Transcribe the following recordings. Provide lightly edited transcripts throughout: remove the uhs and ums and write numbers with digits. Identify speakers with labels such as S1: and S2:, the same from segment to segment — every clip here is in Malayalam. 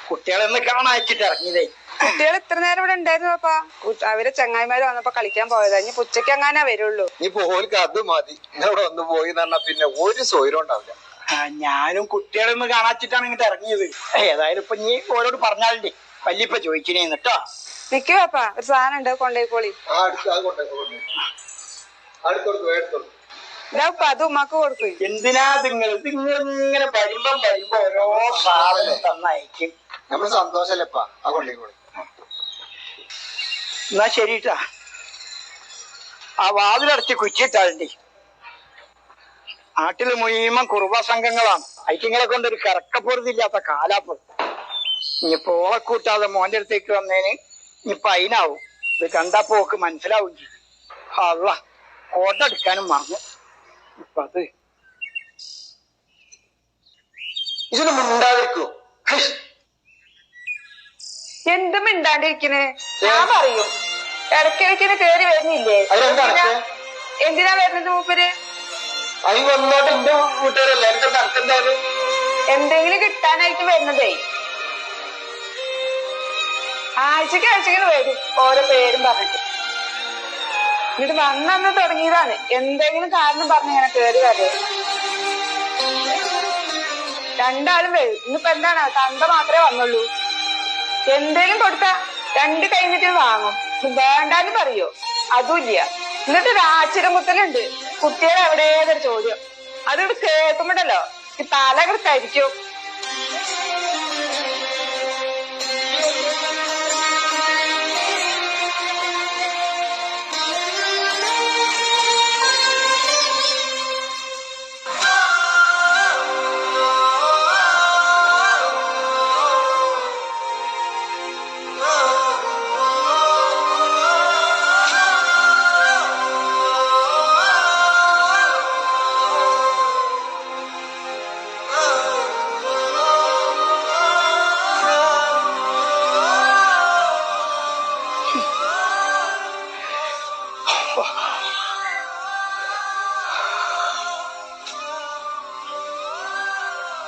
S1: കുട്ടികളെന്ന് കാണാൻ അയച്ചിട്ട് ഇറങ്ങിയതേ.
S2: കുട്ടികൾ ഇത്ര നേരം ഇവിടെ ഉണ്ടായിരുന്നു പാപ്പാ. അവരെ ചങ്ങായിമാര് വന്നപ്പോ കളിക്കാൻ പോയതാ. ഇനി ഉച്ചയ്ക്ക് എങ്ങാനാ വരുള്ളൂ.
S3: നീ പോലിക്ക് അത് മതി. ഇവിടെ ഒന്ന് പോയി പറഞ്ഞാ പിന്നെ ഒരു സ്വൈരം ഉണ്ടാവില്ല.
S1: ഞാനും കുട്ടികളെന്ന് കാണാച്ചിട്ടാണ് ഇങ്ങോട്ട് ഇറങ്ങിയത്. ഏതായാലും ഇപ്പൊ നീ ഓരോട് പറഞ്ഞാലേ വല്യപ്പ ചോദിക്കണേ കേട്ടോ.
S2: നിക്ക് പാപ്പാ, ഒരു സാധനം ഉണ്ട്, കൊണ്ടേക്കോളി. അത് ഉമ്മാക്ക് കൊടുക്കും.
S1: എന്തിനാ നിങ്ങൾ ഇങ്ങനെ വരുമ്പോ ഓരോ സാധനം തന്നയക്കും.
S3: നമ്മള് സന്തോഷല്ലപ്പാ. ആ കൊണ്ടേക്കോളി.
S1: എന്നാ ശരിട്ടാ. ആ വാതിലടച്ച് കുച്ചിട്ടാളുണ്ടേ. നാട്ടില് മുഴുവൻ കുറുബ സംഘങ്ങളാണ്. ഐക്യങ്ങളെ കൊണ്ടൊരു കറക്കപ്പുറത്തില്ലാത്ത കാലാപ്പുറം. ഇനിയിപ്പോ ഓളെ കൂട്ടാതെ മോന്റെ അടുത്തേക്ക് വന്നേന് ഇനിയിപ്പൊ അതിനാവും. ഇത് കണ്ടപ്പോ ഓക്ക് മനസ്സിലാവും ചെയ്യും. അല്ല കോട്ട എടുക്കാനും മറന്നു. ഇപ്പൊ അത്
S3: ഇതിന് മിണ്ടാതിരിക്കോ?
S2: എന്തും മിണ്ടാണ്ടിരിക്കണേ? ഞാൻ പറയൂ, ഇടയ്ക്കിടയ്ക്കിന് കേറി വരുന്നില്ലേ? എന്തിനാ വരുന്നത് മൂപ്പര്?
S3: അത് വന്നോട്ട് എന്റെ കൂട്ടുകാരല്ലേ, എന്റെ നടക്കെന്തായാലും
S2: എന്തെങ്കിലും കിട്ടാനായിട്ട് വരുന്നതേ. ആഴ്ചക്ക് വരും ഓരോ പേരും പറഞ്ഞിട്ട്. എന്നിട്ട് വന്നന്ന് തുടങ്ങിയതാണ്. എന്തെങ്കിലും കാരണം പറഞ്ഞ് ഇങ്ങനെ കേറി വരെ. രണ്ടാളും വരും. ഇന്നിപ്പോ എന്താണ്, തന്ത മാത്രമേ വന്നുള്ളൂ. എന്തേലും കൊടുത്താ രണ്ട് കഴിഞ്ഞിട്ട് വാങ്ങും. വേണ്ടാന്ന് പറയോ? അതുമില്ല. എന്നിട്ട് രാച്ചിരമുത്തലുണ്ട്. കുട്ടികൾ എവിടെയൊരു ചോദ്യം. അതിവിടെ കേൾക്കുമ്പോണ്ടല്ലോ ഈ തല കൃത്തായിരിക്കും.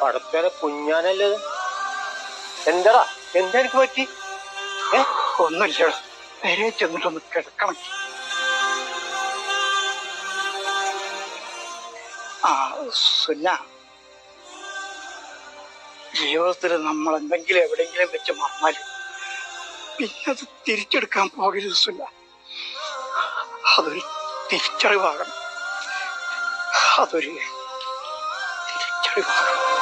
S3: പടത്തേനെ കുഞ്ഞാനല്ലേ? എന്താടാ, എന്താ എനിക്ക് പറ്റി?
S1: ഒന്നുമില്ല. നേരെ ചെന്നിട്ടൊന്ന് കിടക്കണം. സുന്ന, ജീവിതത്തിൽ നമ്മൾ എന്തെങ്കിലും എവിടെയെങ്കിലും വെച്ച് മറന്നാലും പിന്നെ അത് തിരിച്ചെടുക്കാൻ പോകരുത് സുന്ന. അതൊരു തിരിച്ചറിവാകണം. അതൊരു തിരിച്ചറിവാകണം.